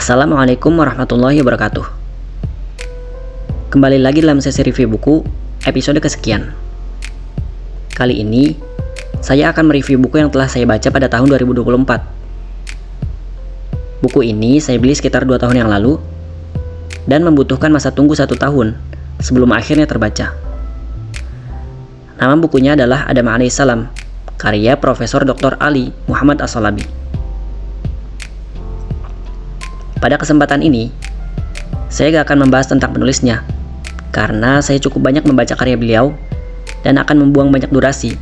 Assalamualaikum warahmatullahi wabarakatuh. Kembali lagi dalam sesi review buku, episode kesekian. Kali ini, saya akan mereview buku yang telah saya baca pada tahun 2024. Buku ini saya beli sekitar 2 tahun yang lalu, dan membutuhkan masa tunggu 1 tahun sebelum akhirnya terbaca. Nama bukunya adalah Adam alaihissalam, karya Profesor Dr. Ali Muhammad As-Salabi. Pada kesempatan ini, saya gak akan membahas tentang penulisnya, karena saya cukup banyak membaca karya beliau dan akan membuang banyak durasi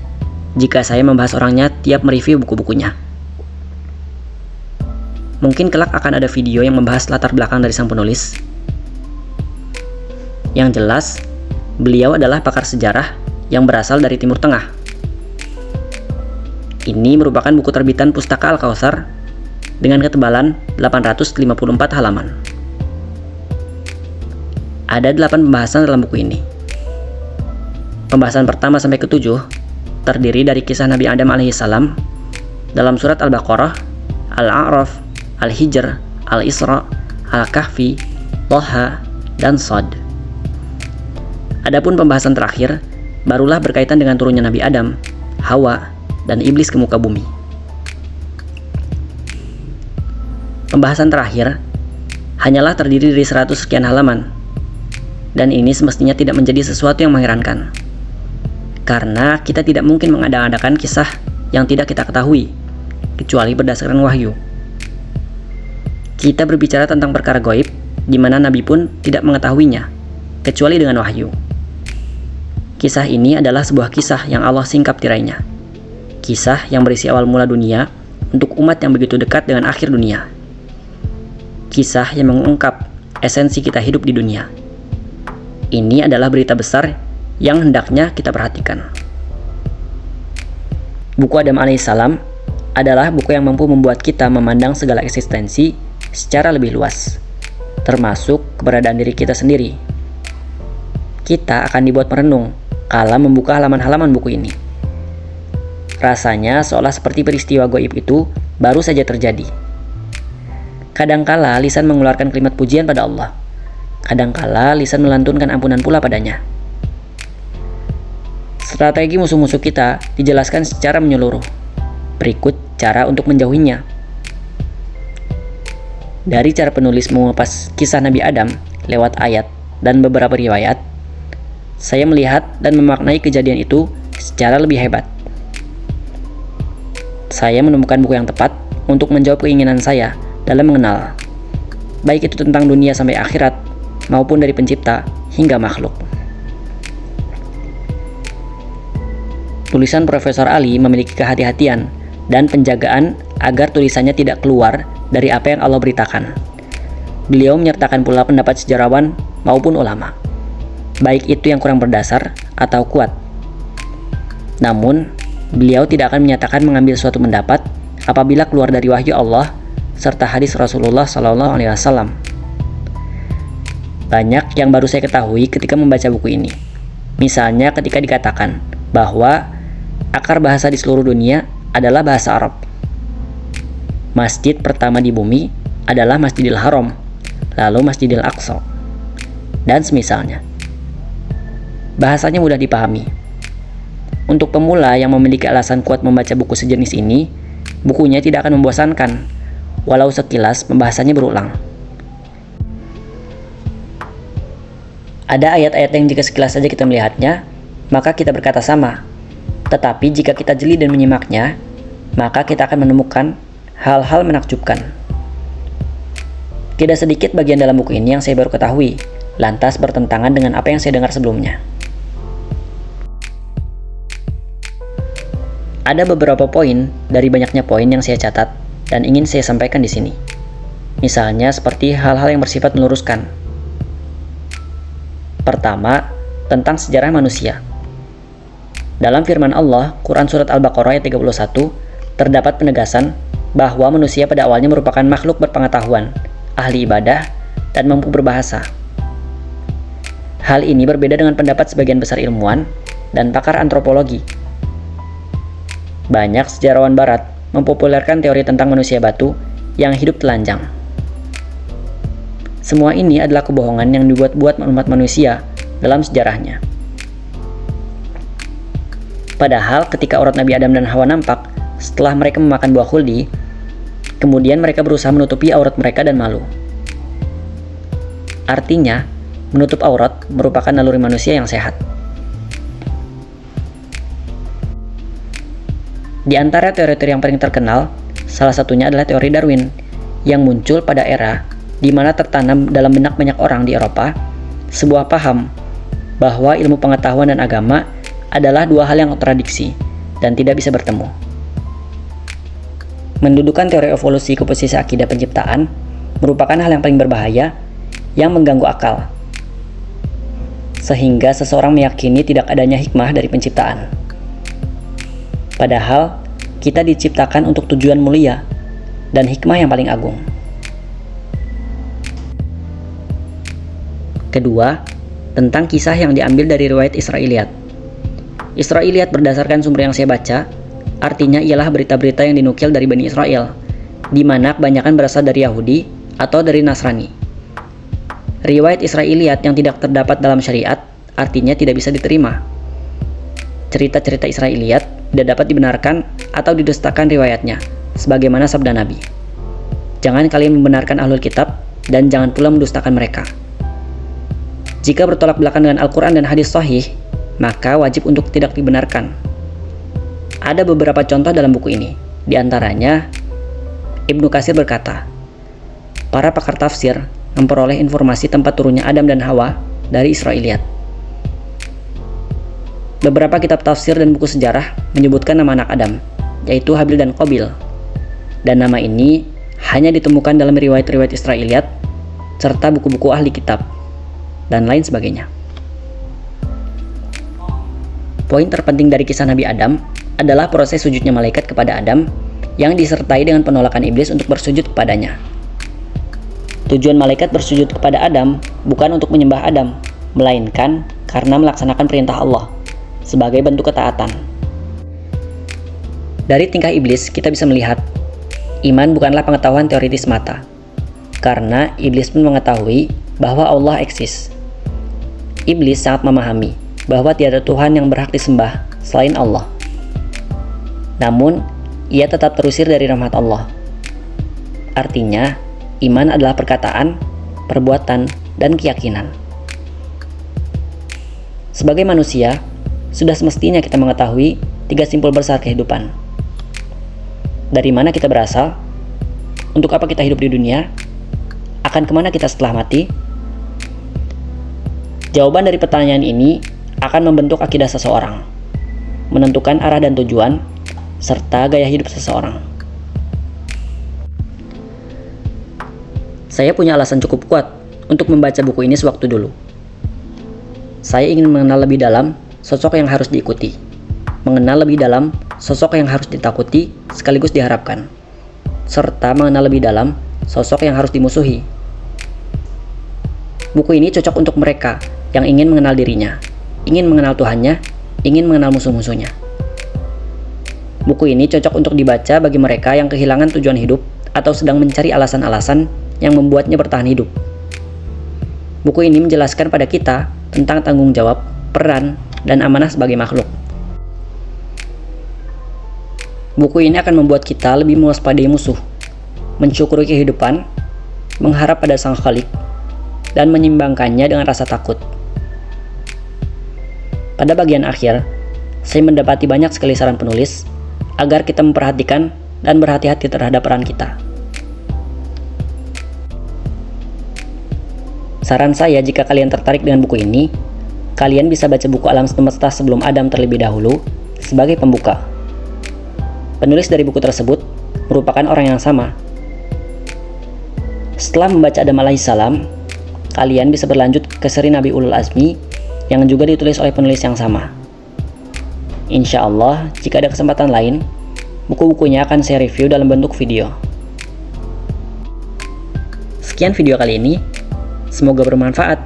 jika saya membahas orangnya tiap mereview buku-bukunya. Mungkin kelak akan ada video yang membahas latar belakang dari sang penulis. Yang jelas, beliau adalah pakar sejarah yang berasal dari Timur Tengah. Ini merupakan buku terbitan Pustaka Al-Kautsar dengan ketebalan 854 halaman. Ada 8 pembahasan dalam buku ini. Pembahasan pertama sampai ke-7 terdiri dari kisah Nabi Adam alaihissalam dalam surat Al-Baqarah, Al-A'raf, Al-Hijr, Al-Isra, Al-Kahfi, Thaha, dan Shad. Adapun pembahasan terakhir barulah berkaitan dengan turunnya Nabi Adam, Hawa, dan iblis ke muka bumi. Pembahasan terakhir hanyalah terdiri dari 100 sekian halaman, dan ini semestinya tidak menjadi sesuatu yang mengherankan, karena kita tidak mungkin mengada-adakan kisah yang tidak kita ketahui, kecuali berdasarkan wahyu. Kita berbicara tentang perkara gaib, di mana Nabi pun tidak mengetahuinya, kecuali dengan wahyu. Kisah ini adalah sebuah kisah yang Allah singkap tirainya, kisah yang berisi awal mula dunia untuk umat yang begitu dekat dengan akhir dunia. Kisah yang mengungkap esensi kita hidup di dunia. Ini adalah berita besar yang hendaknya kita perhatikan. Buku Adam alaihissalam adalah buku yang mampu membuat kita memandang segala eksistensi secara lebih luas, termasuk keberadaan diri kita sendiri. Kita akan dibuat merenung kala membuka halaman-halaman buku ini. Rasanya seolah seperti peristiwa gaib itu baru saja terjadi. Kadangkala lisan mengeluarkan kalimat pujian pada Allah. Kadangkala lisan melantunkan ampunan pula padanya. Strategi musuh-musuh kita dijelaskan secara menyeluruh. Berikut cara untuk menjauhinya. Dari cara penulis mengupas kisah Nabi Adam lewat ayat dan beberapa riwayat, saya melihat dan memaknai kejadian itu secara lebih hebat. Saya menemukan buku yang tepat untuk menjawab keinginan saya dalam mengenal, baik itu tentang dunia sampai akhirat, maupun dari pencipta hingga makhluk. Tulisan Profesor Ali memiliki kehati-hatian dan penjagaan agar tulisannya tidak keluar dari apa yang Allah beritakan. Beliau menyertakan pula pendapat sejarawan maupun ulama, baik itu yang kurang berdasar atau kuat. Namun, beliau tidak akan menyatakan mengambil suatu pendapat apabila keluar dari wahyu Allah serta hadis Rasulullah SAW. Banyak yang baru saya ketahui ketika membaca buku ini. Misalnya ketika dikatakan bahwa akar bahasa di seluruh dunia adalah bahasa Arab. Masjid pertama di bumi adalah Masjidil Haram, lalu Masjidil Aqsa, dan semisalnya. Bahasanya mudah dipahami. Untuk pemula yang memiliki alasan kuat membaca buku sejenis ini, bukunya tidak akan membosankan, walau sekilas pembahasannya berulang. Ada ayat-ayat yang jika sekilas saja kita melihatnya, maka kita berkata sama. Tetapi jika kita jeli dan menyimaknya, maka kita akan menemukan hal-hal menakjubkan. Tidak sedikit bagian dalam buku ini yang saya baru ketahui, lantas bertentangan dengan apa yang saya dengar sebelumnya. Ada beberapa poin dari banyaknya poin yang saya catat dan ingin saya sampaikan di sini. Misalnya seperti hal-hal yang bersifat meluruskan. Pertama, tentang sejarah manusia. Dalam firman Allah, Quran Surat Al-Baqarah ayat 31, terdapat penegasan bahwa manusia pada awalnya merupakan makhluk berpengetahuan, ahli ibadah, dan mampu berbahasa. Hal ini berbeda dengan pendapat sebagian besar ilmuwan dan pakar antropologi. Banyak sejarawan barat mempopulerkan teori tentang manusia batu yang hidup telanjang. Semua ini adalah kebohongan yang dibuat-buat umat manusia dalam sejarahnya. Padahal ketika aurat Nabi Adam dan Hawa nampak setelah mereka memakan buah khuldi, kemudian mereka berusaha menutupi aurat mereka dan malu. Artinya, menutup aurat merupakan naluri manusia yang sehat. Di antara teori-teori yang paling terkenal, salah satunya adalah teori Darwin, yang muncul pada era di mana tertanam dalam benak banyak orang di Eropa sebuah paham bahwa ilmu pengetahuan dan agama adalah dua hal yang kontradiksi dan tidak bisa bertemu. Mendudukan teori evolusi ke posisi akidah penciptaan merupakan hal yang paling berbahaya yang mengganggu akal, sehingga seseorang meyakini tidak adanya hikmah dari penciptaan. Padahal, kita diciptakan untuk tujuan mulia dan hikmah yang paling agung. Kedua, tentang kisah yang diambil dari riwayat Israiliyat. Israiliyat berdasarkan sumber yang saya baca, artinya ialah berita-berita yang dinukil dari Bani Israel, di mana kebanyakan berasal dari Yahudi atau dari Nasrani. Riwayat Israiliyat yang tidak terdapat dalam syariat artinya tidak bisa diterima. Cerita-cerita Israiliyat tidak dapat dibenarkan atau didustakan riwayatnya, sebagaimana sabda Nabi. Jangan kalian membenarkan ahlul kitab dan jangan pula mendustakan mereka. Jika bertolak belakang dengan Al-Quran dan hadis sahih, maka wajib untuk tidak dibenarkan. Ada beberapa contoh dalam buku ini. Di antaranya, Ibnu Katsir berkata, para pakar tafsir memperoleh informasi tempat turunnya Adam dan Hawa dari Israiliyat. Beberapa kitab tafsir dan buku sejarah menyebutkan nama anak Adam, yaitu Habil dan Qabil. Dan nama ini hanya ditemukan dalam riwayat-riwayat Israiliyat serta buku-buku ahli kitab, dan lain sebagainya. Poin terpenting dari kisah Nabi Adam adalah proses sujudnya malaikat kepada Adam yang disertai dengan penolakan iblis untuk bersujud kepadanya. Tujuan malaikat bersujud kepada Adam bukan untuk menyembah Adam, melainkan karena melaksanakan perintah Allah sebagai bentuk ketaatan. Dari tingkah iblis kita bisa melihat iman bukanlah pengetahuan teoritis mata, karena iblis pun mengetahui bahwa Allah eksis. Iblis sangat memahami bahwa tiada Tuhan yang berhak disembah selain Allah. Namun, ia tetap terusir dari rahmat Allah. Artinya, iman adalah perkataan, perbuatan, dan keyakinan. Sebagai manusia, sudah semestinya kita mengetahui 3 simpul besar kehidupan. Dari mana kita berasal? Untuk apa kita hidup di dunia? Akan kemana kita setelah mati? Jawaban dari pertanyaan ini akan membentuk akidah seseorang, menentukan arah dan tujuan, serta gaya hidup seseorang. Saya punya alasan cukup kuat untuk membaca buku ini sewaktu dulu. Saya ingin mengenal lebih dalam sosok yang harus diikuti, mengenal lebih dalam sosok yang harus ditakuti sekaligus diharapkan, serta mengenal lebih dalam sosok yang harus dimusuhi. Buku ini cocok untuk mereka yang ingin mengenal dirinya, ingin mengenal Tuhannya, ingin mengenal musuh-musuhnya. Buku ini cocok untuk dibaca bagi mereka yang kehilangan tujuan hidup atau sedang mencari alasan-alasan yang membuatnya bertahan hidup. Buku ini menjelaskan pada kita tentang tanggung jawab, peran, dan amanah sebagai makhluk. Buku ini akan membuat kita lebih mewaspadai musuh, mensyukuri kehidupan, mengharap pada Sang Khalik, dan menyimbangkannya dengan rasa takut. Pada bagian akhir, saya mendapati banyak sekali saran penulis agar kita memperhatikan dan berhati-hati terhadap peran kita. Saran saya, jika kalian tertarik dengan buku ini, kalian bisa baca buku Alam Semesta Sebelum Adam terlebih dahulu sebagai pembuka. Penulis dari buku tersebut merupakan orang yang sama. Setelah membaca Adam alaihissalam, kalian bisa berlanjut ke seri Nabi Ulul Azmi yang juga ditulis oleh penulis yang sama. Insya Allah, jika ada kesempatan lain, buku-bukunya akan saya review dalam bentuk video. Sekian video kali ini, semoga bermanfaat.